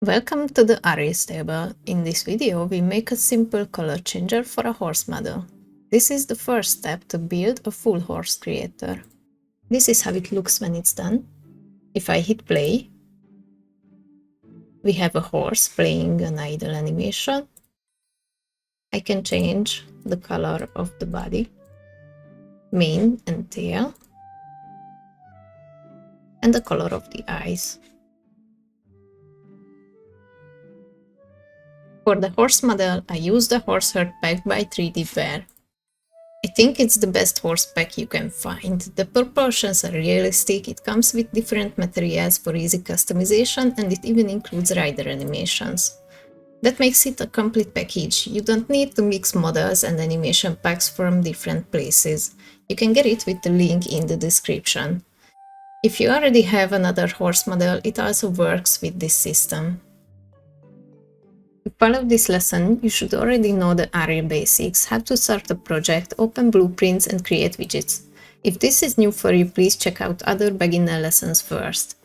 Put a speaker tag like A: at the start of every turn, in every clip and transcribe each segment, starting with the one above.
A: Welcome to the arrays table. In this video, we make a simple color changer for a horse model. This is the first step to build a full horse creator. This is how it looks when it's done. If I hit play, we have a horse playing an idle animation. I can change the color of the body, mane and tail, and the color of the eyes. For the horse model, I use the horse herd pack by 3D Bear. I think it's the best horse pack you can find. The proportions are realistic, it comes with different materials for easy customization, and it even includes rider animations. That makes it a complete package. You don't need to mix models and animation packs from different places. You can get it with the link in the description. If you already have another horse model, it also works with this system. To follow this lesson, you should already know the array basics, how to start a project, open blueprints, and create widgets. If this is new for you, please check out other beginner lessons first.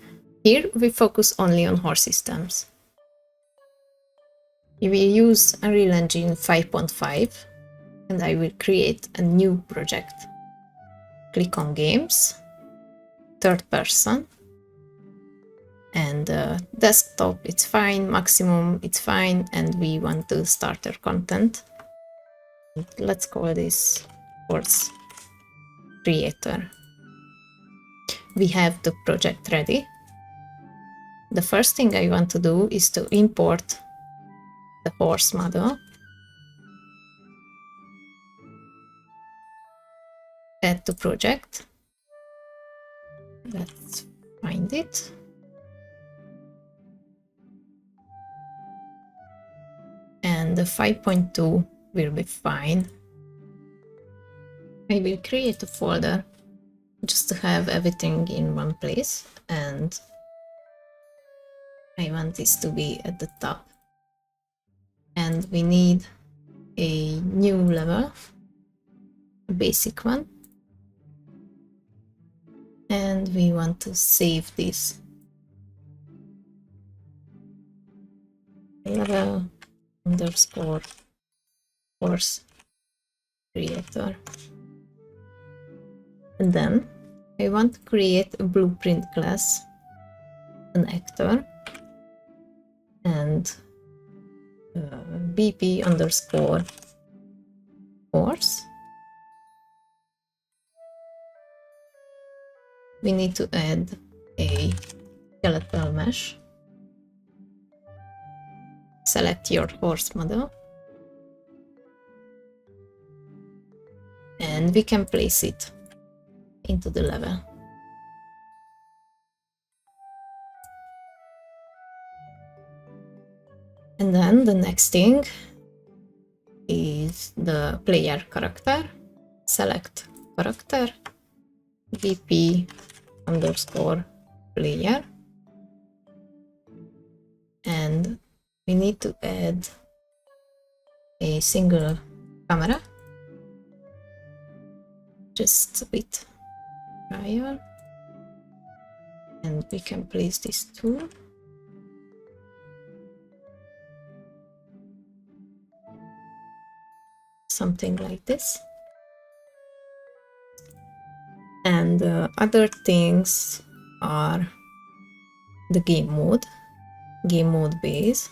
A: Here, we focus only on horse systems. We will use Unreal Engine 5.5, and I will create a new project. Click on Games, Third Person, and desktop, it's fine, maximum, it's fine, and we want the starter content. Let's call this horse creator. We have the project ready. The first thing I want to do is to import the horse model, add to project. Let's find it. And the 5.2 will be fine. I will create a folder just to have everything in one place, and I want this to be at the top. And we need a new level, a basic one, and we want to save this level underscore horse creator. And then I want to create a blueprint class, an actor, and BP underscore horse. We need to add a skeletal mesh. Select your horse model, and we can place it into the level. And then the next thing is the player character. Select character, BP underscore player, and we need to add a single camera, just with trial, and we can place this tool. Something like this. And other things are the game mode base,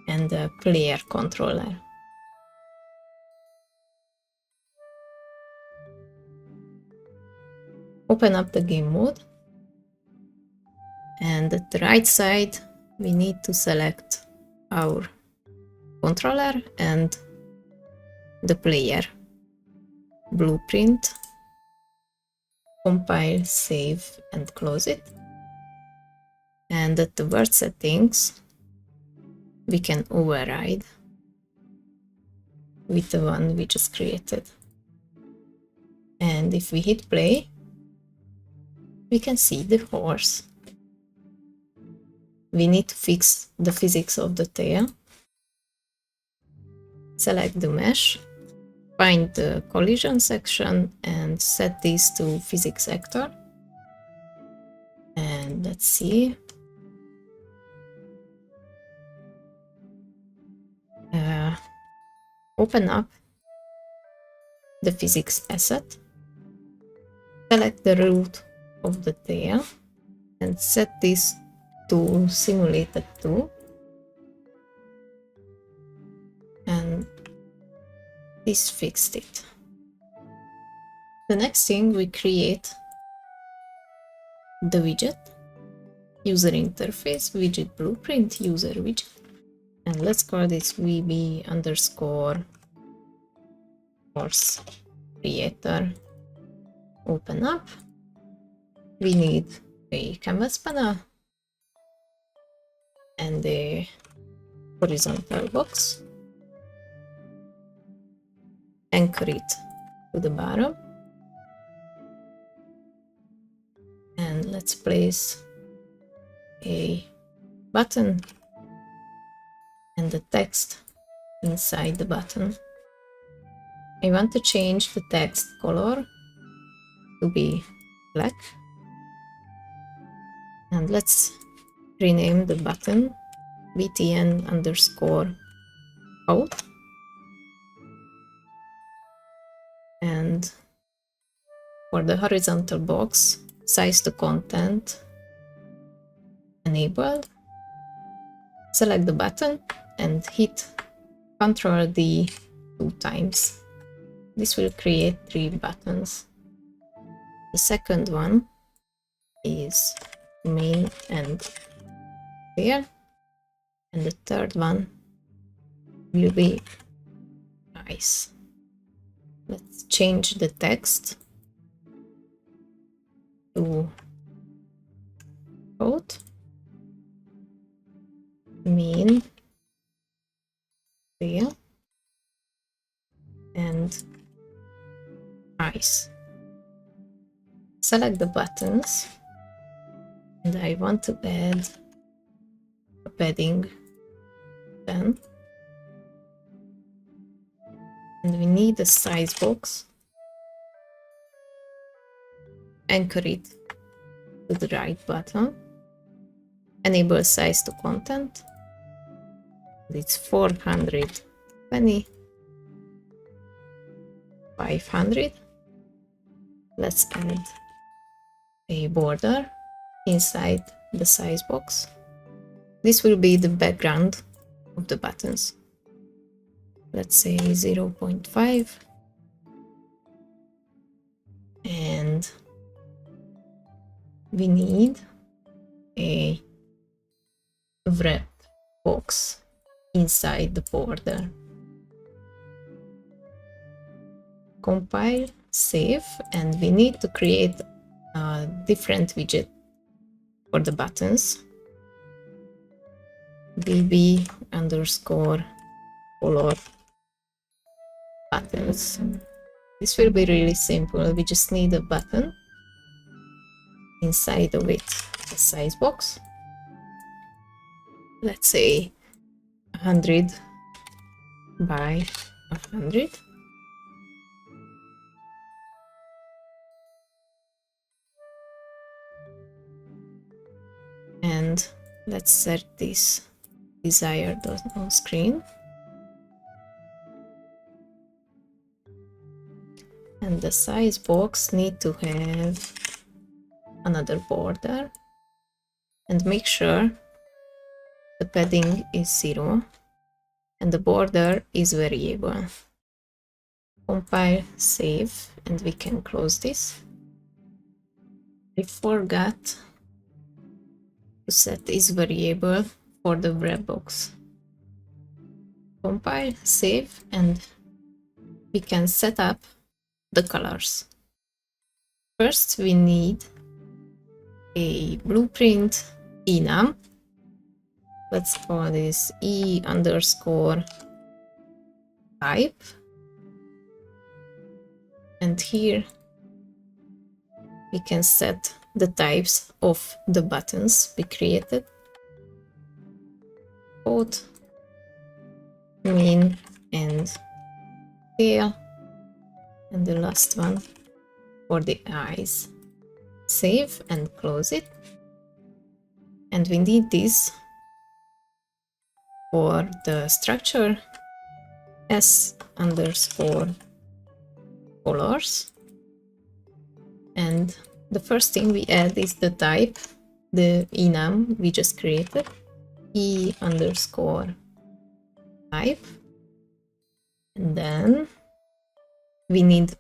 A: and the player controller. Open up the game mode, and at the right side we need to select our controller and the player. Blueprint, compile, save, and close it. And at the word settings we can override with the one we just created. And if we hit play, we can see the horse. We need to fix the physics of the tail. Select the mesh, find the collision section and set this to physics actor. let's see. Open up the physics asset, select the root of the tail, and set this to simulated 2. And this fixed it. The next thing, we create the widget, user interface, widget blueprint, user widget. And let's call this vb underscore horse creator. Open up. We need a canvas panel and a horizontal box. Anchor it to the bottom. And let's place a button and the text inside the button. I want to change the text color to be black. And let's rename the button btn underscore out. And for the horizontal box, size to content enabled. Select the button and hit Ctrl D 2 times. This will create 3 buttons. The second one is main and tail, and the third one will be eyes. Let's change the text to code, main, tail, and eyes. Select the buttons, and I want to add a padding 10. And we need a size box. Anchor it to the right button. Enable size to content. It's 420, 500. Let's add a border inside the size box. This will be the background of the buttons. Let's say 0.5. And we need a wrap box inside the border. Compile, save, and we need to create a different widget for the buttons. vb underscore color buttons. This will be really simple. We just need a button, inside of it a size box. Let's say 100 by 100. And let's set this desired on screen. And the size box need to have another border, and make sure the padding is 0 and the border is variable. Compile, save, and we can close this. I forgot to set this variable for the wrap box. Compile, save, and we can set up the colors. First, we need a blueprint enum. Let's call this e underscore type. And here we can set the types of the buttons we created. Both main and tail. And the last one for the eyes. Save and close it. And we need this for the structure s underscore colors. And the first thing we add is the type, the enum we just created, e underscore type. And then we need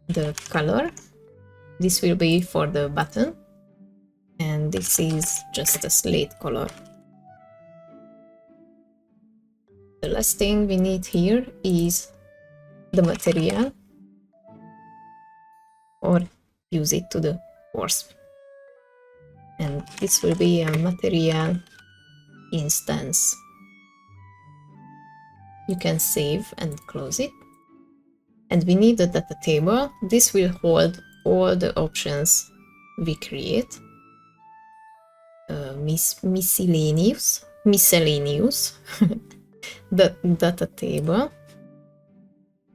A: the color. This will be for the button, and this is just a slate color. The last thing we need here is the material, or use it to the force. And this will be a material instance. You can save and close it. And we need a data table. This will hold all the options we create. Miscellaneous the data table.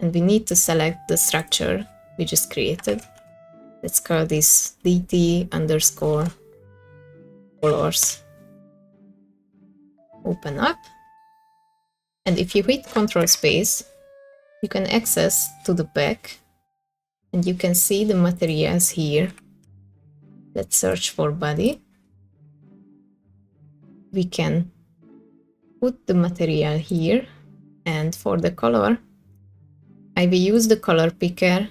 A: And we need to select the structure we just created. Let's call this dt underscore colors. Open up. And if you hit Ctrl space, you can access to the back and you can see the materials here. Let's search for body. We can put the material here, and for the color, I will use the color picker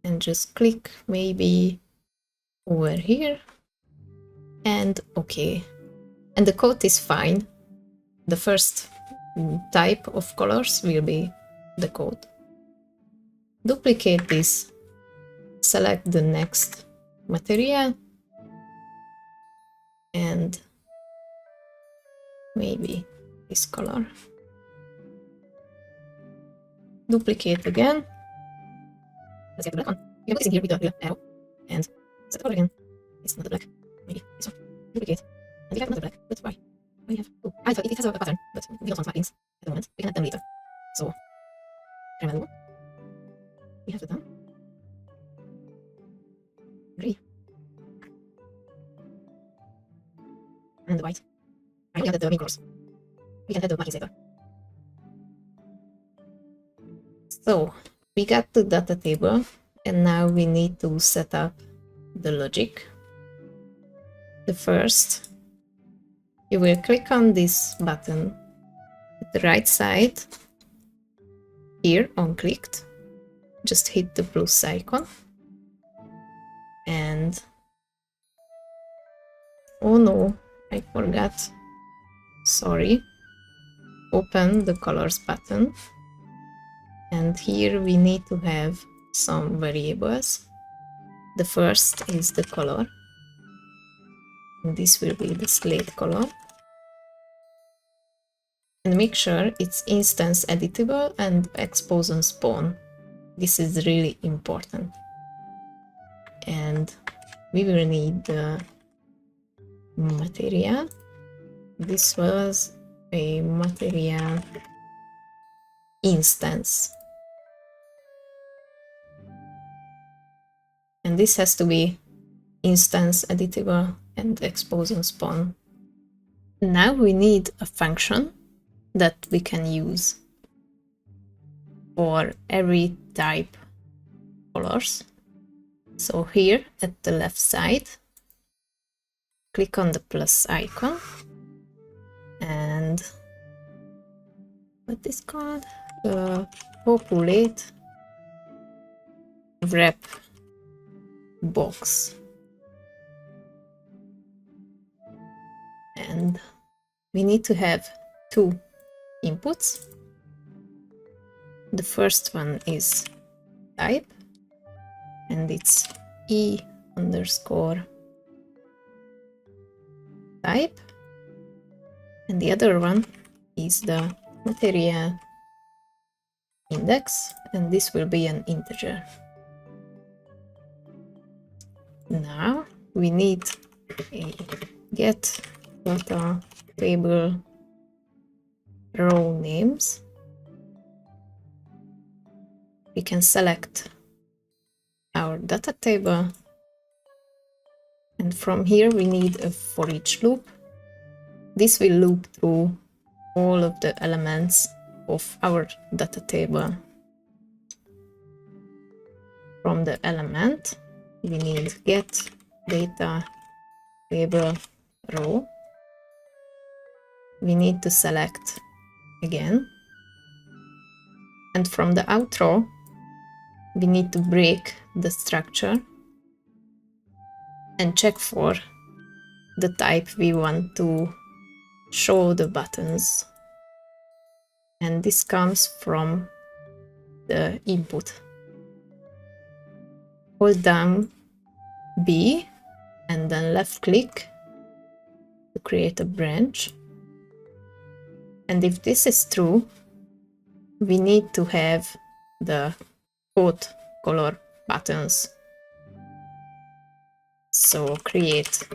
A: and just click maybe over here, and okay. And the coat is fine. The first type of colors will be the coat. Duplicate this, select the next material, and maybe this color. Duplicate again. Let's get the black one. You can put this in here with the arrow and set the color again. It's not the black. Maybe this one. Duplicate. And we have another black. That's why. We have. Oh, it has a pattern, but we don't want markings at the moment. We can add them later. So, remember, we have the done. Gray. And the white. And we have the main colors. We can add the markings later. So, we got the data table, and now we need to set up the logic. The first, you will click on this button at the right side, here on clicked, just hit the plus icon, and oh no, I forgot, sorry, open the colors button. And here we need to have some variables. The first is the color. And this will be the slate color. And make sure it's instance editable and expose on spawn. This is really important. And we will need the material. This was a material instance. And this has to be instance editable and expose on spawn. Now we need a function that we can use for every type colors. So here at the left side, click on the plus icon and what is called populate wrap box. And we need to have two inputs. The first one is type, and it's e underscore type, and the other one is the material index, and this will be an integer. Now we need a get data table row names. We can select our data table, and from here we need a for each loop This will loop through all of the elements of our data table. From the element, we need get data table row. We need to select again. And from the out row, we need to break the structure and check for the type we want to show the buttons. And this comes from the input. Hold down B and then left click to create a branch. And if this is true, we need to have the coat color buttons. So create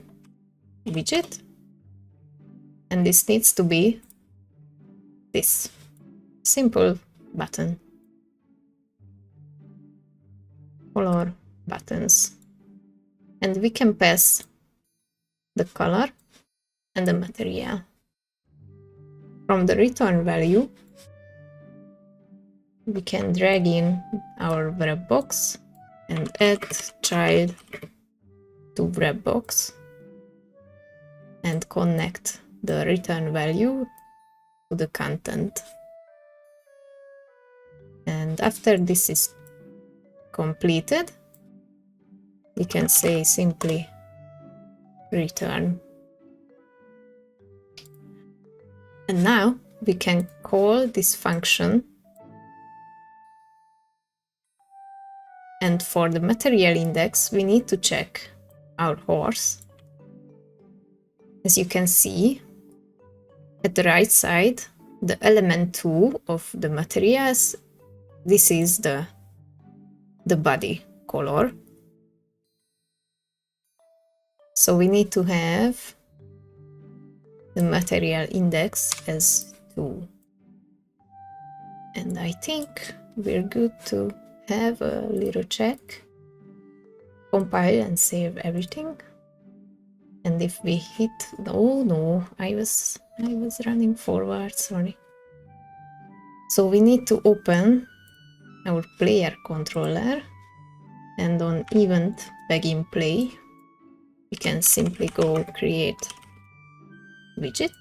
A: widget, and this needs to be this simple button. Color buttons. And we can pass the color and the material. From the return value, we can drag in our wrap box and add child to wrap box and connect the return value to the content. And after this is completed, we can say simply return. And now we can call this function. And for the material index, we need to check our horse. As you can see, at the right side, the element 2 of the materials, this is the body color. So we need to have the material index as 2. And I think we're good to have a little check, compile and save everything. And if we hit, oh no, I was running forward, sorry. So we need to open our player controller, and on event begin play, we can simply go create widget.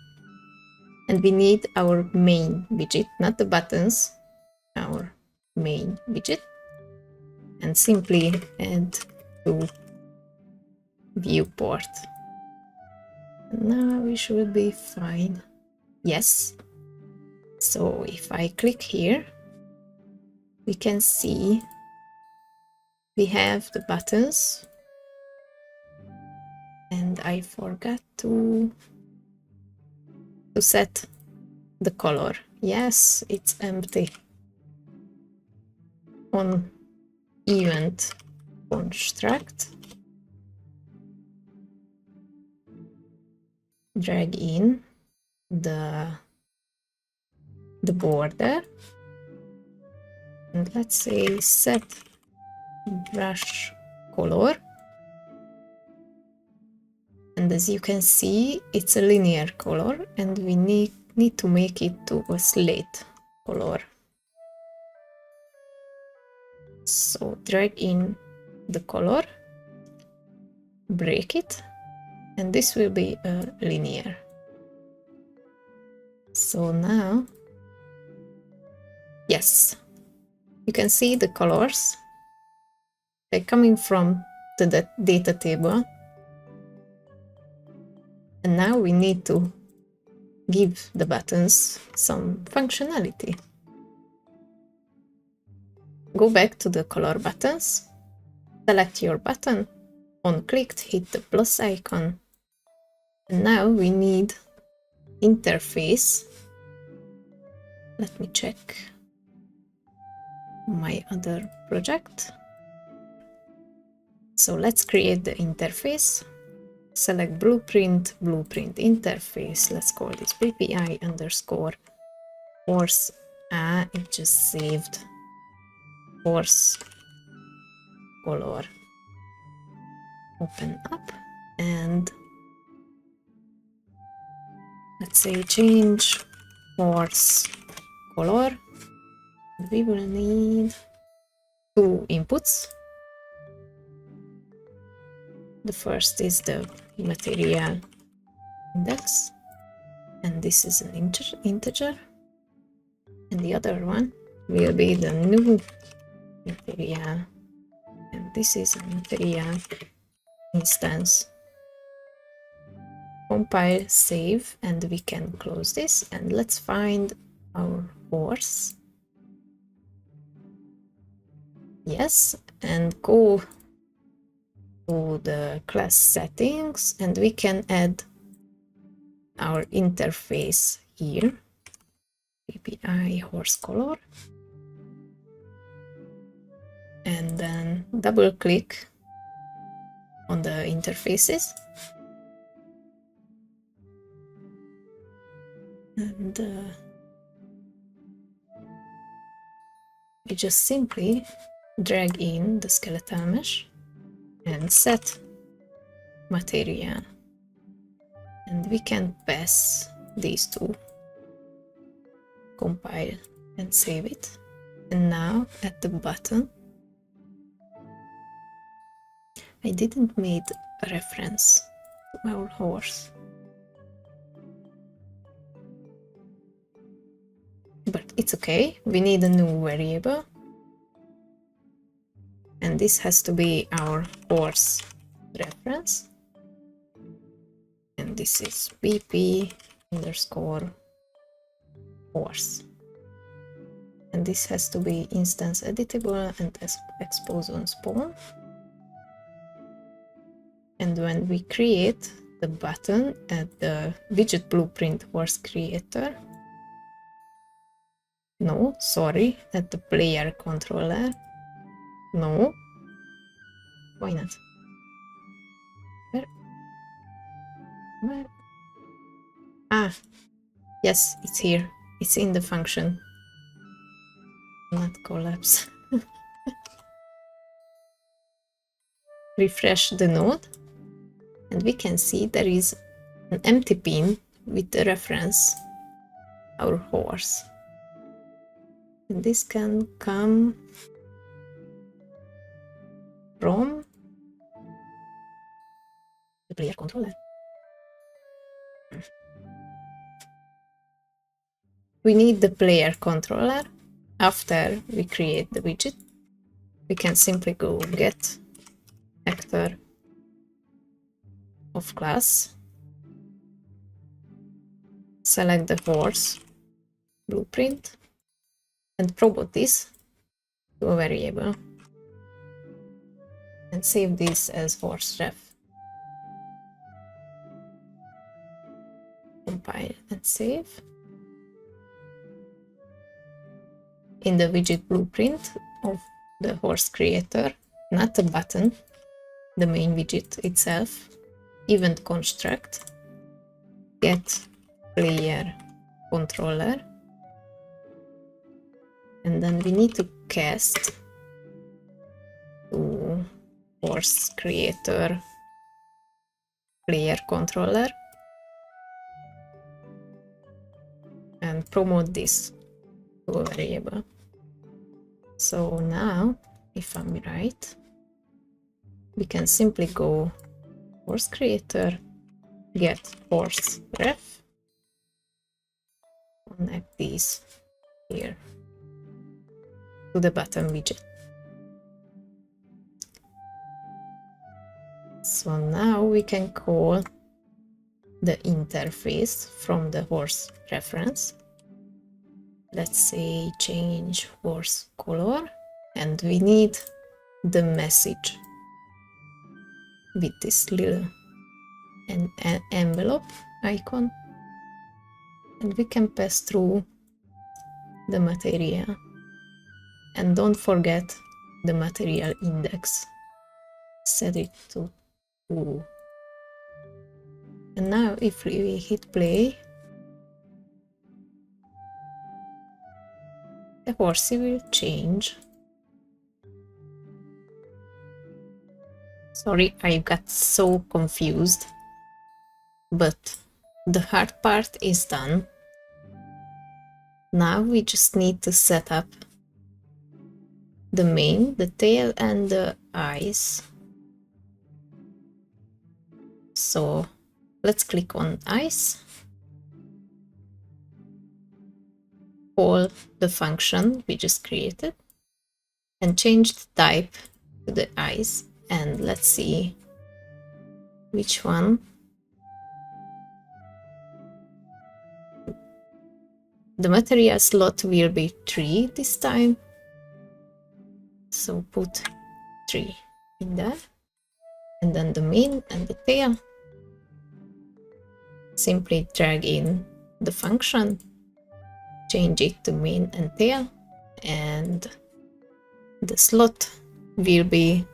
A: And we need our main widget, not the buttons, our main widget. And simply add to viewport. And now we should be fine. Yes. So if I click here, we can see we have the buttons. And I forgot to set the color. Yes, it's empty. On event construct, drag in the border, and let's say set brush color. And as you can see, it's a linear color, and we need to make it to a slate color. So drag in the color, break it, and this will be a linear. So now, yes, you can see the colors. They're coming from the data table. And now we need to give the buttons some functionality. Go back to the color buttons, select your button, on-clicked, hit the plus icon. And now we need interface. Let me check my other project. So let's create the interface. Select blueprint interface. Let's call this BPI underscore horse. It just saved horse color. Open up and let's say change horse color. We will need 2 inputs. The first is the material index, and this is an integer, and the other one will be the new material, and this is a material instance. Compile, save, and we can close this, and let's find our horse. Yes, and go to the class settings, and we can add our interface here, API horse color, and then double click on the interfaces, and we just simply drag in the skeletal mesh and set material, and we can pass these two, compile and save it. And now at the bottom, I didn't make a reference to our horse, but it's okay. We need a new variable, and this has to be our horse reference, and this is bp underscore horse, and this has to be instance editable and expose on spawn. And when we create the button at the widget blueprint horse creator, no, sorry, at the player controller, no, why not? Where? Ah, yes, it's here. It's in the function. Not collapse. Refresh the node, and we can see there is an empty pin with the reference our horse. And this can come from the player controller. We need the player controller after we create the widget. We can simply go get actor of class, select the horse blueprint, and promote this to a variable, and save this as horse ref. Compile and save. In the widget blueprint of the horse creator, not the button, the main widget itself, event construct, get player controller, and then we need to cast to horse creator player controller and promote this to a variable. So now, if I'm right, we can simply go horse creator, get horse ref, connect these here to the button widget. So now we can call the interface from the horse reference. Let's say change horse color, and we need the message with this little an envelope icon, and we can pass through the material, and don't forget the material index, set it to 2. And now if we hit play, the horsey will change. Sorry, I got so confused, but The hard part is done. Now we just need to set up the mane, the tail, and the eyes. So let's click on eyes. Call the function we just created and change the type to the eyes. And let's see which one. The material slot will be 3 this time. So put 3 in there. And then the mane and the tail. Simply drag in the function, change it to mane and tail, and the slot will be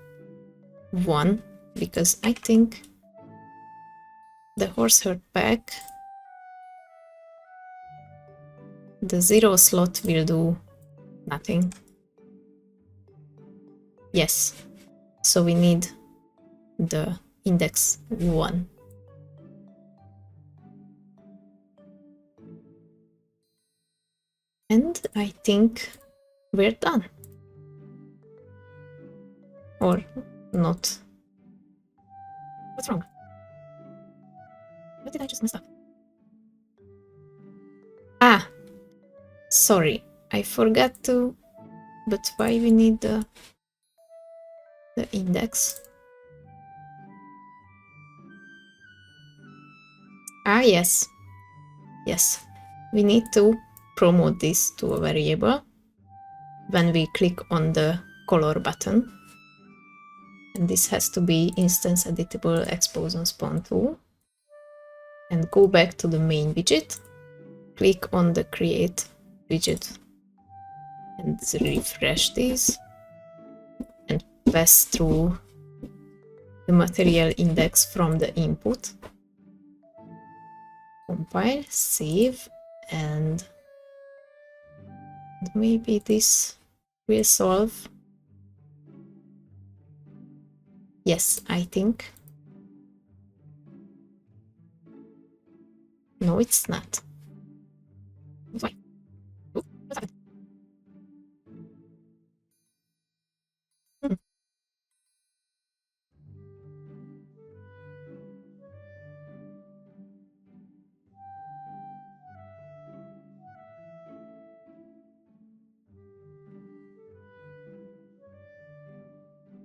A: 1 because I think the horse-herd pack, the 0 slot will do nothing. Yes, so we need the index 1. And I think we're done. Or not. What's wrong? What did I just mess up? Ah! Sorry, I forgot to... But why we need the index? Ah, yes. Yes. We need to promote this to a variable when we click on the color button. And this has to be instance editable expose on spawn tool. And go back to the main widget. Click on the create widget and refresh this and pass through the material index from the input. Compile, save, and maybe this will solve. Yes, I think. No, it's not. Why? Oh, what happened? Hmm.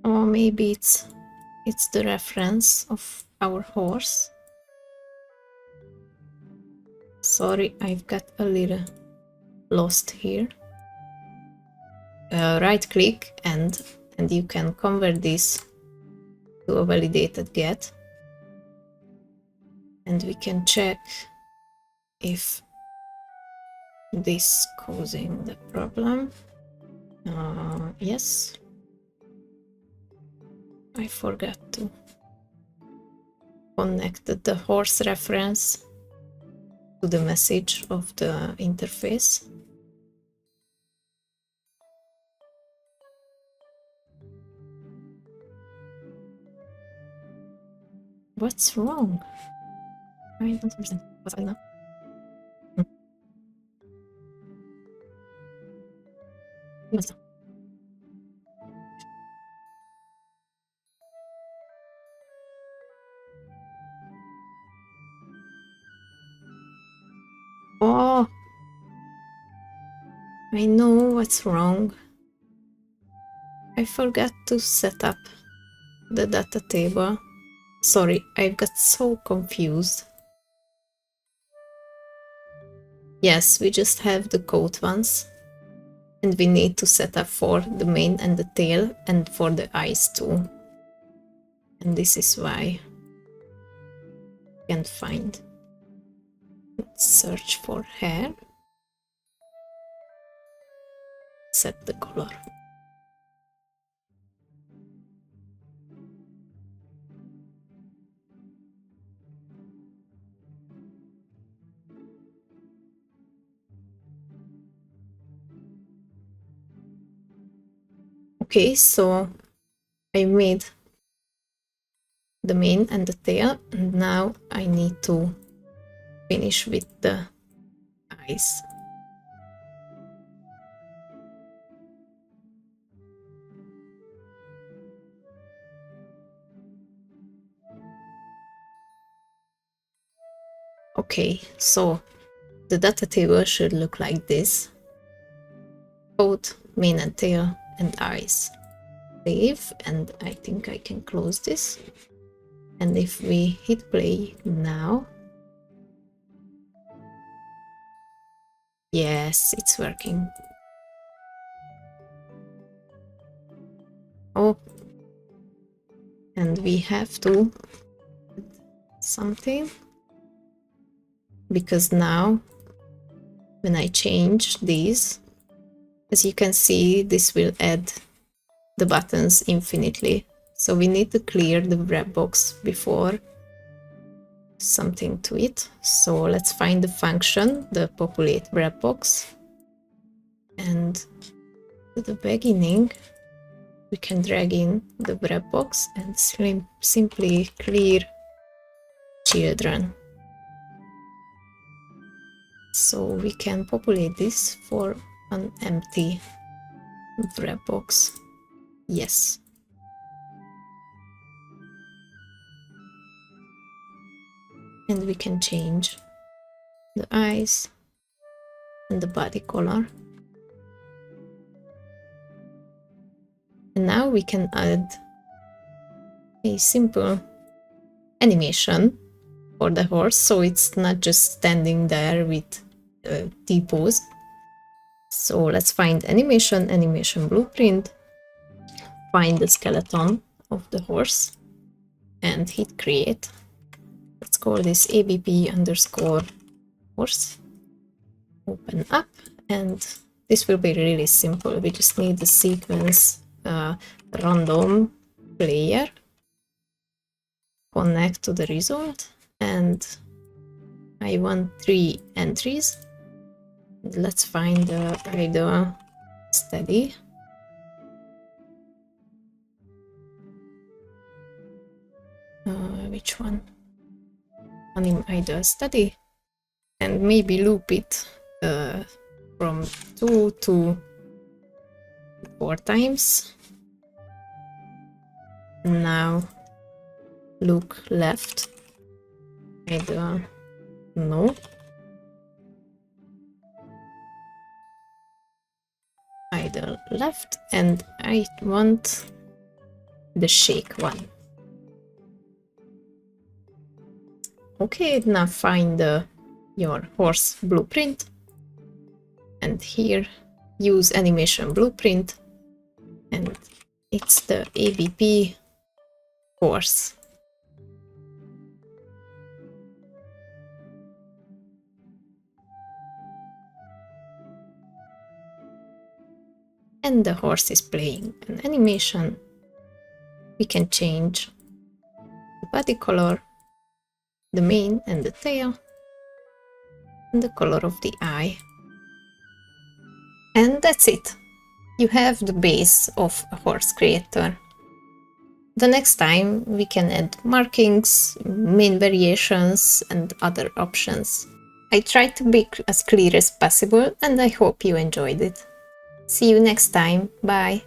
A: Or maybe it's the reference of our horse. Sorry, I've got a little lost here. Right click and you can convert this to a validated get. And we can check if this causing the problem. Yes. I forgot to connect the horse reference to the message of the interface. What's wrong? I don't understand. What's happening now? Oh, I know what's wrong. I forgot to set up the data table. Sorry, I got so confused. Yes, we just have the coat ones. And we need to set up for the mane and the tail and for the eyes too. And this is why I can't find. Let's search for hair. Set the color. Okay, so I made the mane and the tail, and now I need to finish with the eyes. Okay, so the data table should look like this. Both mane and tail and eyes. Save, and I think I can close this. And if we hit play now, yes, it's working. Oh, and we have to add something, because now when I change these, as you can see, this will add the buttons infinitely. So we need to clear the wrap box before something to it. So let's find the function, the populate wrap box, and to the beginning we can drag in the wrap box and simply clear children. So we can populate this for an empty wrap box. Yes. And we can change the eyes and the body color. And now we can add a simple animation for the horse, so it's not just standing there with T-pose. So let's find animation, animation blueprint, find the skeleton of the horse, and hit create. Let's call this ABP_horse. Open up, and this will be really simple. We just need the sequence random player, connect to the result, and I want 3 entries. Let's find the idle steady. Which one? Anim idle steady, and maybe loop it from 2 to 4 times. Now look left, idle no, idle left, and I want the shake one. Okay, now find your horse blueprint, and here use animation blueprint, and it's the ABP horse. And the horse is playing an animation. We can change the body color, the mane and the tail, and the color of the eye. And that's it. You have the base of a horse creator. The next time we can add markings, mane variations, and other options. I tried to be as clear as possible, and I hope you enjoyed it. See you next time. Bye!